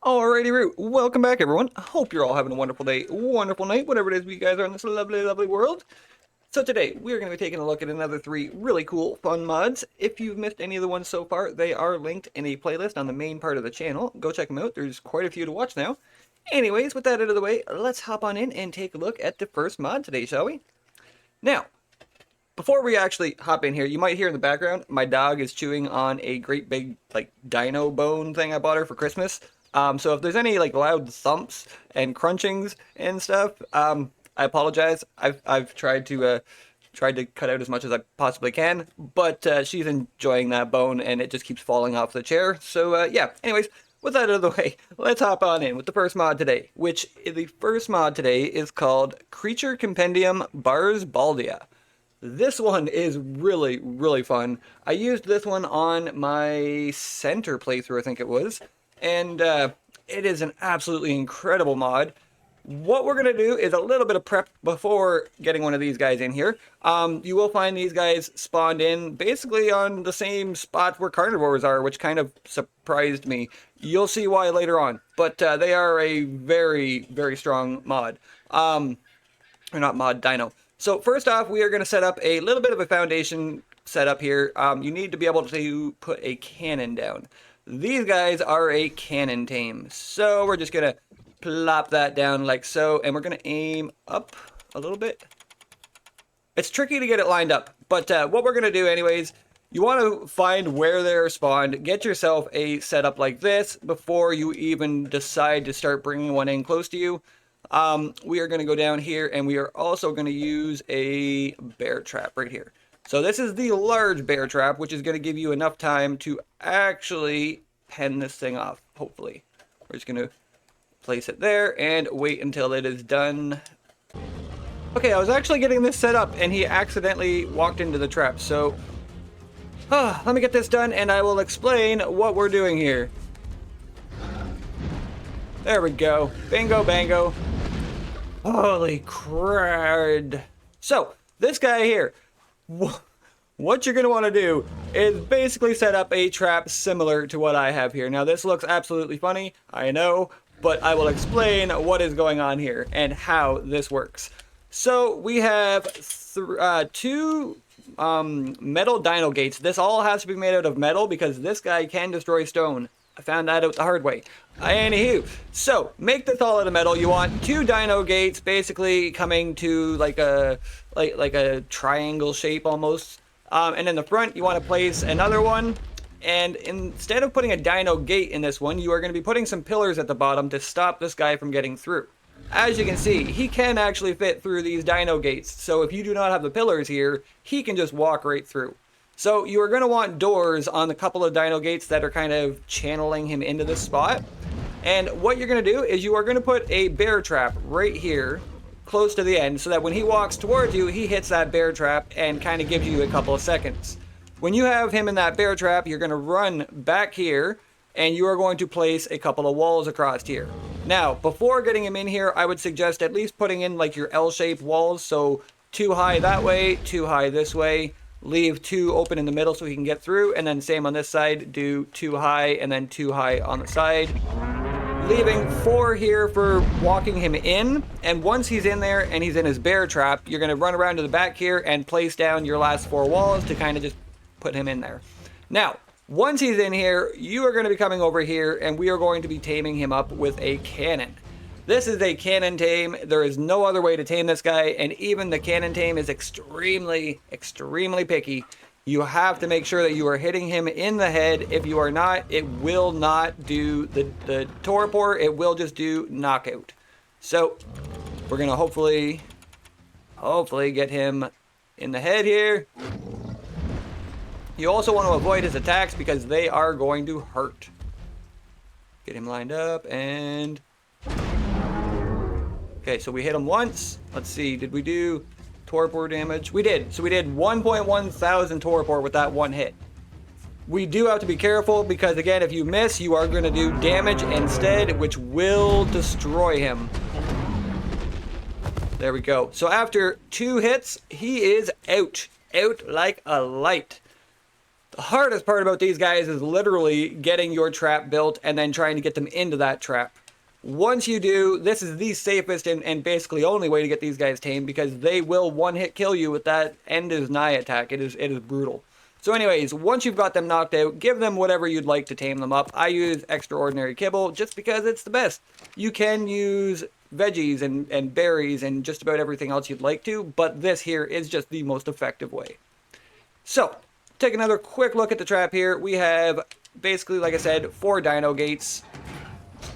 Alrighty, Root. Welcome back, everyone. I hope you're all having a wonderful day, wonderful night, whatever it is you guys are in this lovely, lovely world. So today, we're going to be taking a look at another 3 really cool, fun mods. If you've missed any of the ones so far, they are linked in a playlist on the main part of the channel. Go check them out. There's quite a few to watch now. Anyways, with that out of the way, let's hop on in and take a look at the first mod today, shall we? Now, before we actually hop in here, you might hear in the background, my dog is chewing on a great big, like, dino bone thing I bought her for Christmas. So if there's any like loud thumps and crunchings and stuff, I apologize. I've tried to cut out as much as I possibly can, but she's enjoying that bone and it just keeps falling off the chair. So yeah. Anyways, with that out of the way, let's hop on in with the first mod today. The first mod today is called Creature Compendium Barsboldia. This one is really, really fun. I used this one on my center playthrough, I think it was. And it is an absolutely incredible mod. What we're going to do is a little bit of prep before getting one of these guys in here. You will find these guys spawned in basically on the same spot where carnivores are, which kind of surprised me. You'll see why later on. But they are a very, very strong mod. Or not mod, dino. So first off, we are going to set up a little bit of a foundation setup here. You need to be able to put a cannon down. These guys are a cannon tame, so we're just going to plop that down like so, and we're going to aim up a little bit. It's tricky to get it lined up, but what we're going to do anyways, you want to find where they're spawned, get yourself a setup like this before you even decide to start bringing one in close to you. We are going to go down here, and we are also going to use a bear trap right here. So this is the large bear trap, which is going to give you enough time to actually pen this thing off, hopefully. We're just going to place it there and wait until it is done. Okay, I was actually getting this set up, and he accidentally walked into the trap. So let me get this done, and I will explain what we're doing here. There we go. Bingo, bango. Holy crud. So, this guy here. What you're going to want to do is basically set up a trap similar to what I have here. Now this looks absolutely funny, I know, but I will explain what is going on here and how this works. So we have 2 metal dino gates. This all has to be made out of metal because this guy can destroy stone. I found that out the hard way. Anywho, so make this all out of metal. You want 2 dino gates basically coming to like a triangle shape almost. And in the front, you want to place another one. And instead of putting a dino gate in this one, you are going to be putting some pillars at the bottom to stop this guy from getting through. As you can see, he can actually fit through these dino gates. So if you do not have the pillars here, he can just walk right through. So you are going to want doors on the couple of dino gates that are kind of channeling him into this spot. And what you're going to do is you are going to put a bear trap right here close to the end so that when he walks towards you, he hits that bear trap and kind of gives you a couple of seconds. When you have him in that bear trap, you're going to run back here and you are going to place a couple of walls across here. Now, before getting him in here, I would suggest at least putting in like your L-shaped walls. So 2 high that way, 2 high this way. Leave 2 open in the middle so he can get through, and then same on this side, do 2 high and then 2 high on the side. Leaving 4 here for walking him in, and once he's in there and he's in his bear trap, you're going to run around to the back here and place down your last 4 walls to kind of just put him in there. Now, once he's in here, you are going to be coming over here and we are going to be taming him up with a cannon. This is a cannon tame. There is no other way to tame this guy, and even the cannon tame is extremely, extremely picky. You have to make sure that you are hitting him in the head. If you are not, it will not do the torpor. It will just do knockout. So we're going to hopefully get him in the head here. You also want to avoid his attacks because they are going to hurt. Get him lined up and... Okay, so we hit him once. Let's see, did we do torpor damage? We did. So we did 1.1 thousand torpor with that one hit. We do have to be careful because, again, if you miss, you are going to do damage instead, which will destroy him. There we go. So after 2 hits, he is out. Out like a light. The hardest part about these guys is literally getting your trap built and then trying to get them into that trap. Once you do, this is the safest and basically only way to get these guys tamed, because they will one-hit kill you with that end is nigh attack. It is brutal. So anyways, once you've got them knocked out, give them whatever you'd like to tame them up. I use extraordinary kibble just because it's the best. You can use veggies and berries and just about everything else you'd like to, but this here is just the most effective way. So, take another quick look at the trap here. We have basically, like I said, 4 dino gates.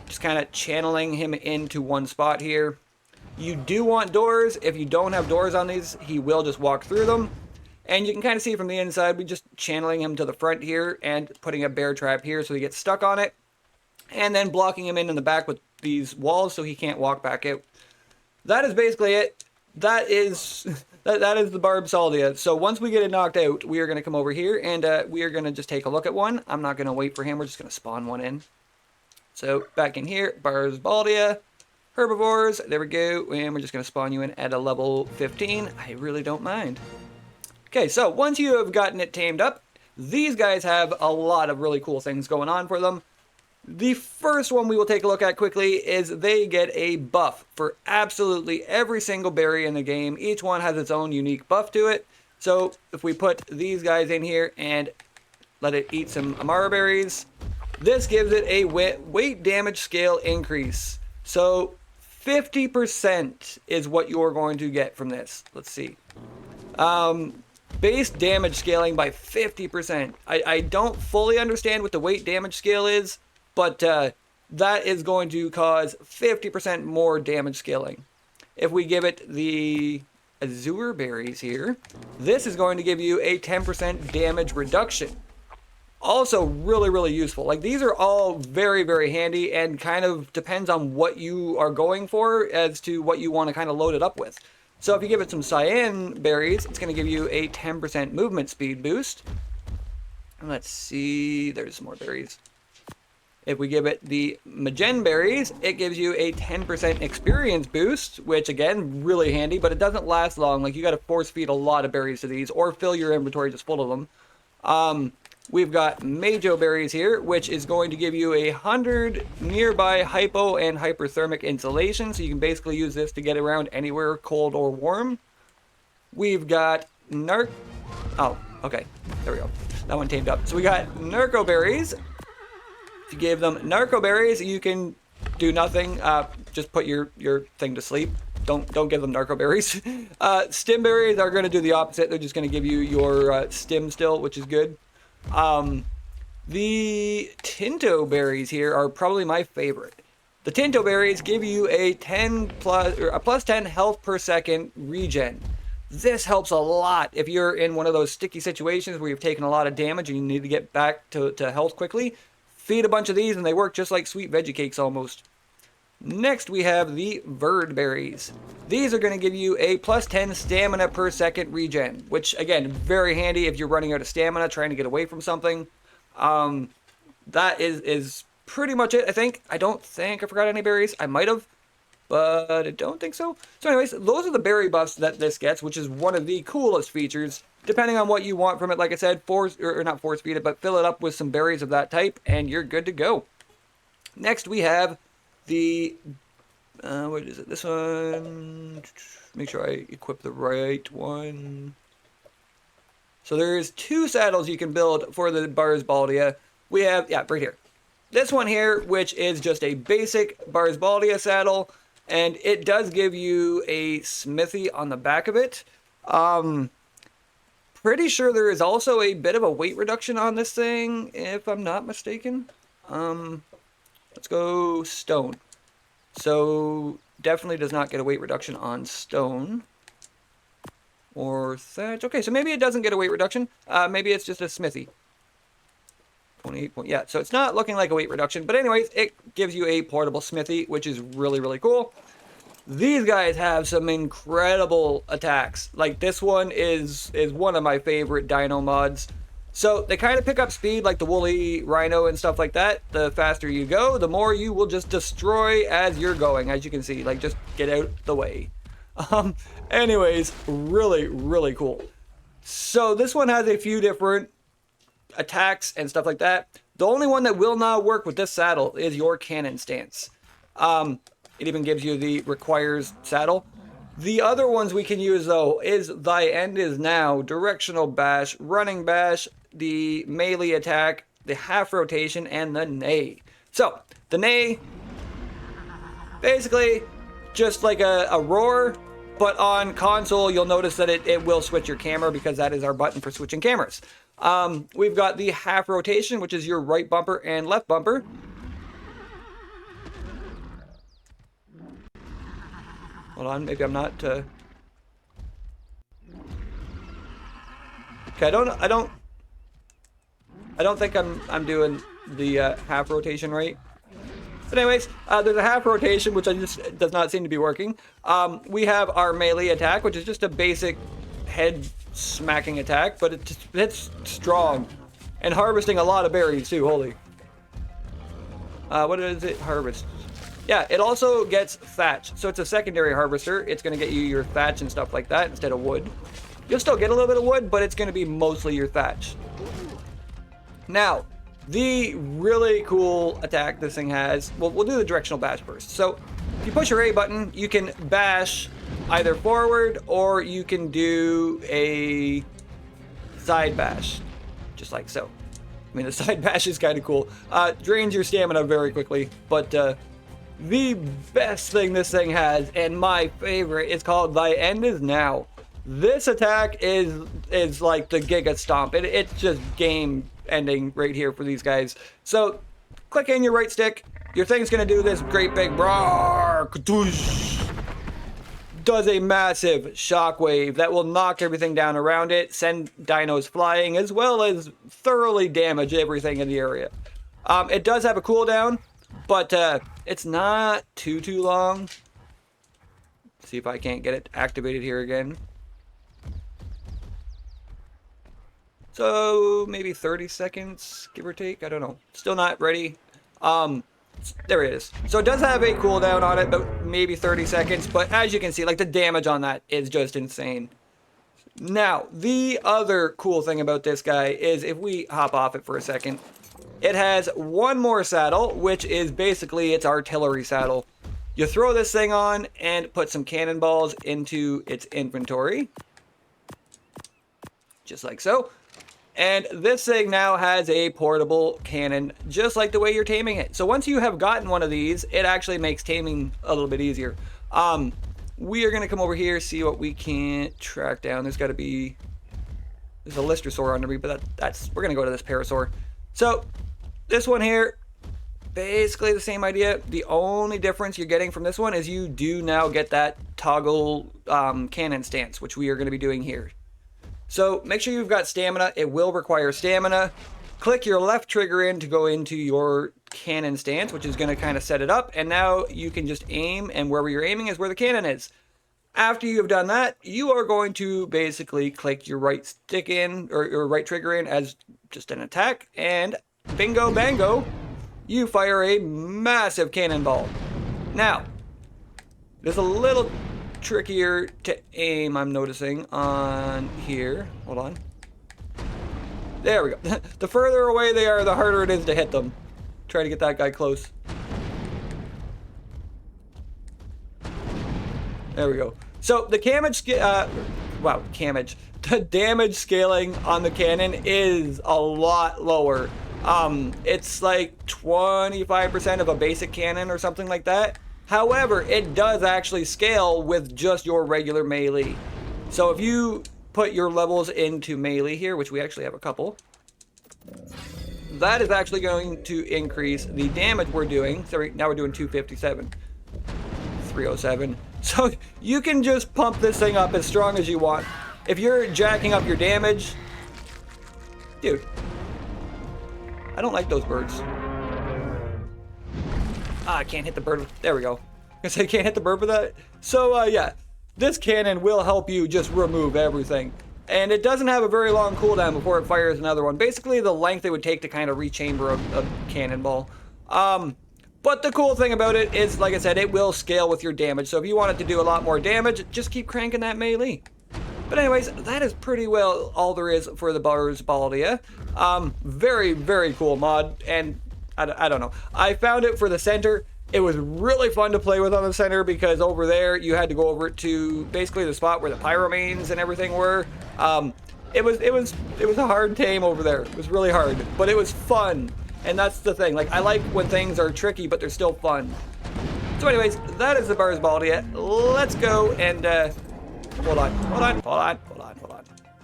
Just kind of channeling him into one spot here. You do want doors. If you don't have doors on these, he will just walk through them. And you can kind of see from the inside, we just channeling him to the front here and putting a bear trap here so he gets stuck on it. And then blocking him in the back with these walls so he can't walk back out. That is basically it. That is the Barsboldia. So once we get it knocked out, we are going to come over here and we are going to just take a look at one. I'm not going to wait for him. We're just going to spawn one in. So back in here, Barsboldia, herbivores, there we go, and we're just going to spawn you in at a level 15. I really don't mind. Okay, so once you have gotten it tamed up, these guys have a lot of really cool things going on for them. The first one we will take a look at quickly is they get a buff for absolutely every single berry in the game. Each one has its own unique buff to it. So if we put these guys in here and let it eat some Amara berries, this gives it a weight damage scale increase. So 50% is what you're going to get from this. Let's see. Base damage scaling by 50%. I don't fully understand what the weight damage scale is, but that is going to cause 50% more damage scaling. If we give it the Azure berries here, this is going to give you a 10% damage reduction. Also really, really useful. Like, these are all very, very handy and kind of depends on what you are going for as to what you want to kind of load it up with. So if you give it some cyan berries, it's going to give you a 10% movement speed boost. Let's see, there's some more berries. If we give it the Magen berries, it gives you a 10% experience boost, which again, really handy, but it doesn't last long. Like, you got to force feed a lot of berries to these or fill your inventory just full of them. We've got Majo berries here, which is going to give you 100 nearby hypo and hyperthermic insulation. So you can basically use this to get around anywhere cold or warm. We've got oh, okay. There we go. That one tamed up. So we got Narco berries. If you give them Narco berries, you can do nothing. Just put your thing to sleep. Don't give them narco berries. Stim berries are going to do the opposite. They're just going to give you your stim still, which is good. The Tinto berries here are probably my favorite. The Tinto berries give you a plus 10 health per second regen. This helps a lot if you're in one of those sticky situations where you've taken a lot of damage and you need to get back to health quickly. Feed a bunch of these and they work just like sweet veggie cakes almost. Next we have the Verd berries. These are going to give you a plus 10 stamina per second regen, which again, very handy if you're running out of stamina trying to get away from something. That is pretty much it, I think. I don't think I forgot any berries. I might have, but I don't think so. So anyways, those are the berry buffs that this gets, which is one of the coolest features. Depending on what you want from it, like I said, not force feed it, but fill it up with some berries of that type, and you're good to go. Next we have the, what is it, this one, make sure I equip the right one. So there's 2 saddles you can build for the Barsboldia. We have, yeah, right here. This one here, which is just a basic Barsboldia saddle, and it does give you a smithy on the back of it. Pretty sure there is also a bit of a weight reduction on this thing, if I'm not mistaken. Let's go stone. So definitely does not get a weight reduction on stone. Or thatch. Okay, so maybe it doesn't get a weight reduction. Maybe it's just a smithy. 28 point. Yeah, so it's not looking like a weight reduction. But anyways, it gives you a portable smithy, which is really, really cool. These guys have some incredible attacks. Like, this one is one of my favorite dino mods. So they kind of pick up speed like the woolly rhino and stuff like that. The faster you go, the more you will just destroy as you're going. As you can see, like, just get out the way. Anyways, really, really cool. So this one has a few different attacks and stuff like that. The only one that will not work with this saddle is your cannon stance. It even gives you the requires saddle. The other ones we can use, though, is Thy End Is Now, Directional Bash, Running Bash, the Melee Attack, the Half Rotation, and the Neigh. So, the Neigh, basically, just like a roar, but on console, you'll notice that it will switch your camera because that is our button for switching cameras. We've got the Half Rotation, which is your right bumper and left bumper. Hold on, maybe I'm not, Okay, I don't think I'm doing the half rotation right. But anyways, there's a half rotation, which just does not seem to be working. We have our melee attack, which is just a basic head smacking attack, but it's strong. And harvesting a lot of berries too, holy. What does it harvest? Yeah, it also gets thatch. So it's a secondary harvester. It's going to get you your thatch and stuff like that instead of wood. You'll still get a little bit of wood, but it's going to be mostly your thatch. Now, the really cool attack this thing has, we'll do the directional bash first. So if you push your A button, you can bash either forward or you can do a side bash, just like so. I mean, the side bash is kind of cool. Drains your stamina very quickly, but the best thing this thing has, and my favorite, is called Thy End Is Now. This attack is like the Giga stomp. It's just game ending right here for these guys. So click in your right stick. Your thing's gonna do this great big roar. Does a massive shockwave that will knock everything down around it, send dinos flying, as well as thoroughly damage everything in the area. It does have a cooldown, but it's not too long. Let's see if I can't get it activated here again. So maybe 30 seconds, give or take. I don't know. Still not ready. There it is. So it does have a cooldown on it, but maybe 30 seconds. But as you can see, like, the damage on that is just insane. Now, the other cool thing about this guy is if we hop off it for a second, it has one more saddle, which is basically its artillery saddle. You throw this thing on and put some cannonballs into its inventory. Just like so. And this thing now has a portable cannon, just like the way you're taming it. So once you have gotten one of these, it actually makes taming a little bit easier. We are going to come over here, see what we can track down. There's a Listersaur under me, but we're going to go to this Parasaur. So this one here, basically the same idea. The only difference you're getting from this one is you do now get that toggle cannon stance, which we are going to be doing here. So make sure you've got stamina. It will require stamina. Click your left trigger in to go into your cannon stance, which is going to kind of set it up. And now you can just aim, and wherever you're aiming is where the cannon is. After you've done that, you are going to basically click your right stick in, or your right trigger in as just an attack. And bingo bango, you fire a massive cannonball. Now, there's a little trickier to aim, I'm noticing, on here. Hold on. There we go. The further away they are, the harder it is to hit them. Try to get that guy close. There we go. So the the damage scaling on the cannon is a lot lower. It's like 25% of a basic cannon or something like that. However, it does actually scale with just your regular melee. So if you put your levels into melee here, which we actually have a couple, that is actually going to increase the damage we're doing. So now we're doing 257, 307. So you can just pump this thing up as strong as you want. If you're jacking up your damage, dude, I don't like those birds. I can't hit the bird. There we go. I say can't hit the bird with that. So yeah, this cannon will help you just remove everything. And it doesn't have a very long cooldown before it fires another one. Basically the length it would take to kind of rechamber a cannonball. But the cool thing about it is, like I said, it will scale with your damage. So if you want it to do a lot more damage, just keep cranking that melee. But anyways, that is pretty well all there is for the Barsboldia. Very, very cool mod, and I don't know. I found it for the center. It was really fun to play with on the center because over there you had to go over to basically the spot where the pyromanes and everything were. It was a hard tame over there. It was really hard, but it was fun, and that's the thing. Like, I like when things are tricky, but they're still fun. So anyways, that is the Barsboldia. Let's go and hold on.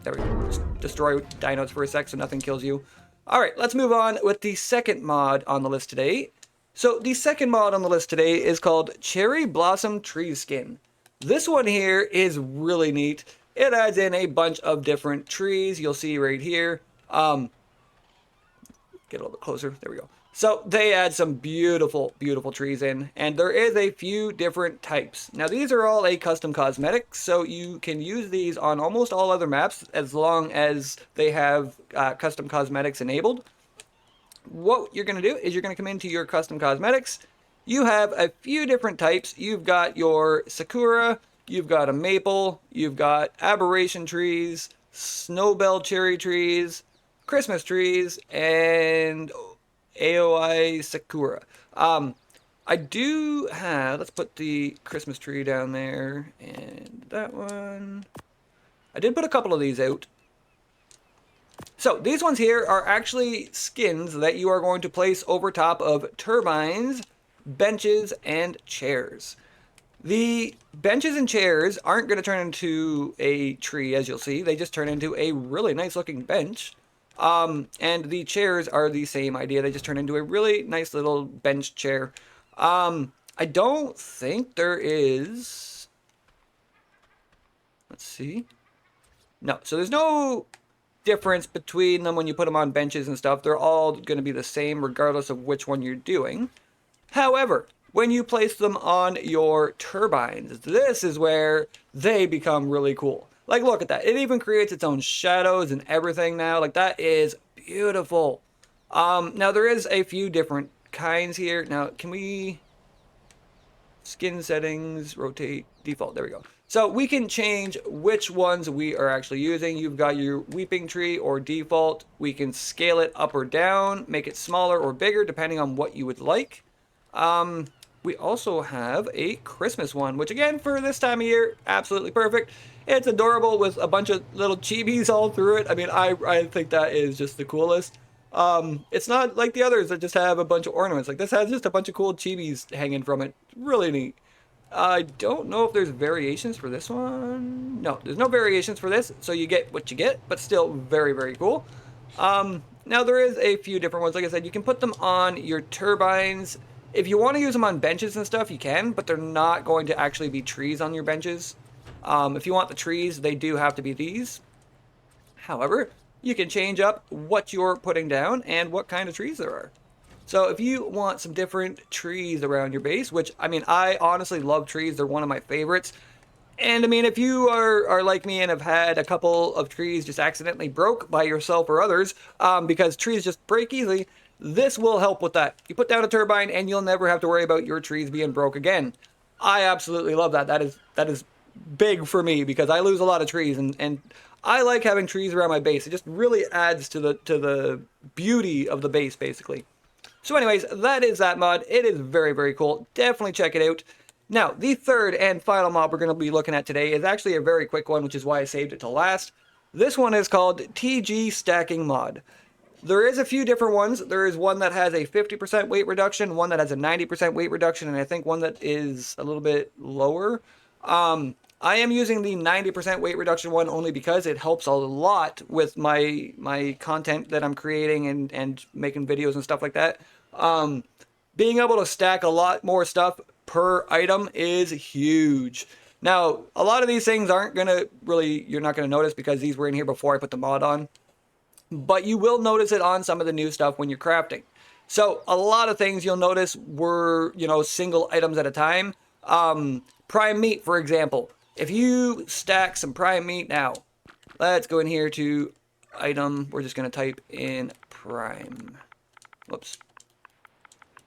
There we go. Just destroy dinos for a sec so nothing kills you. All right, let's move on with the second mod on the list today. So the second mod on the list today is called Cherry Blossom Tree Skin. This one here is really neat. It adds in a bunch of different trees. You'll see right here. Get a little bit closer. There we go. So they add some beautiful, beautiful trees in, and there is a few different types. Now these are all a custom cosmetic, so you can use these on almost all other maps as long as they have custom cosmetics enabled. What you're going to do is you're going to come into your custom cosmetics. You have a few different types. You've got your Sakura, you've got a maple, you've got aberration trees, snowbell cherry trees, Christmas trees, and AOI Sakura. I do have, let's put the Christmas tree down there, and that one. I did put a couple of these out. So these ones here are actually skins that you are going to place over top of turbines, benches, and chairs. The benches and chairs aren't going to turn into a tree, as you'll see. They just turn into a really nice looking bench. And the chairs are the same idea. They just turn into a really nice little bench chair. I don't think there is... Let's see. No, so there's no difference between them when you put them on benches and stuff. They're all going to be the same regardless of which one you're doing. However, when you place them on your turbines, this is where they become really cool. Like, look at that. It even creates its own shadows and everything now. Like, that is beautiful. Now, there is a few different kinds here. Now, can we... Skin settings, rotate, default. There we go. So we can change which ones we are actually using. You've got your weeping tree or default. We can scale it up or down, make it smaller or bigger, depending on what you would like. We also have a Christmas one, which again, for this time of year, absolutely perfect. It's adorable with a bunch of little chibis all through it. I mean, I think that is just the coolest. It's not like the others that just have a bunch of ornaments. Like, this has just a bunch of cool chibis hanging from it. Really neat. I don't know if there's variations for this one. No, there's no variations for this, so you get what you get, but still very, very cool. Now, there is a few different ones. Like I said, you can put them on your turbines. If you want to use them on benches and stuff, you can, but they're not going to actually be trees on your benches. If you want the trees, they do have to be these. However, you can change up what you're putting down and what kind of trees there are. So if you want some different trees around your base, which, I mean, I honestly love trees. They're one of my favorites. And, I mean, if you are like me and have had a couple of trees just accidentally broke by yourself or others, because trees just break easily, this will help with that. You put down a turbine and you'll never have to worry about your trees being broke again. I absolutely love that. That is big for me because I lose a lot of trees, and I like having trees around my base. It just really adds to the beauty of the base, basically. So anyways, that is that mod. It is very, very cool. Definitely check it out. Now, the third and final mod we're going to be looking at today is actually a very quick one, which is why I saved it to last. This one is called TG Stacking Mod. There is a few different ones. There is one that has a 50% weight reduction, one that has a 90% weight reduction, and I think one that is a little bit lower. I am using the 90% weight reduction one only because it helps a lot with my content that I'm creating and making videos and stuff like that. Being able to stack a lot more stuff per item is huge. Now, a lot of these things aren't going to really, you're not going to notice because these were in here before I put the mod on. But you will notice it on some of the new stuff when you're crafting. So a lot of things you'll notice were, single items at a time. Prime meat, for example. If you stack some prime meat now, let's go in here to item. We're just going to type in prime. Whoops.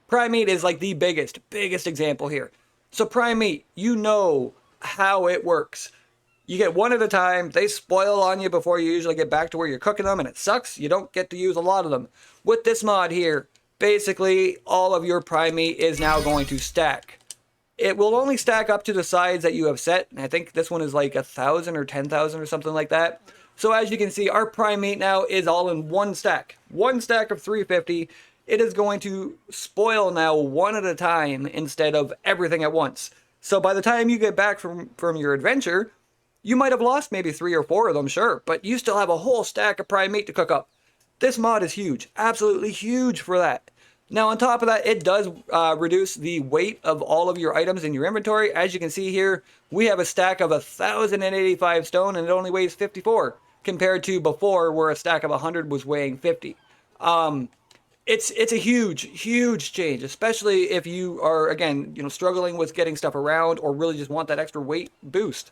Prime meat is like the biggest example here. So prime meat, you know how it works. You get one at a time. They spoil on you before you usually get back to where you're cooking them, and it sucks. You don't get to use a lot of them. With this mod here, basically all of your prime meat is now going to stack. It will only stack up to the size that you have set. I think this one is like 1,000 or 10,000 or something like that. So as you can see, our prime meat now is all in one stack. One stack of 350. It is going to spoil now one at a time instead of everything at once. So by the time you get back from your adventure, you might have lost maybe 3 or 4 of them, sure, but you still have a whole stack of prime meat to cook up. This mod is huge, absolutely huge for that. Now on top of that, it does reduce the weight of all of your items in your inventory. As you can see here, we have a stack of 1,085 stone and it only weighs 54, compared to before where a stack of 100 was weighing 50. It's a huge change, especially if you are, again, struggling with getting stuff around or really just want that extra weight boost.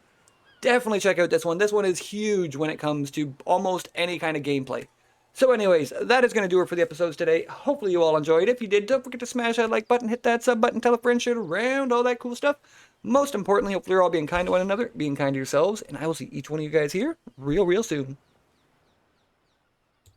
Definitely check out this one. This one is huge when it comes to almost any kind of gameplay. So anyways, that is going to do it for the episodes today. Hopefully you all enjoyed. If you did, don't forget to smash that like button, hit that sub button, tell a friend, share it around, all that cool stuff. Most importantly, hopefully you're all being kind to one another, being kind to yourselves, and I will see each one of you guys here real soon.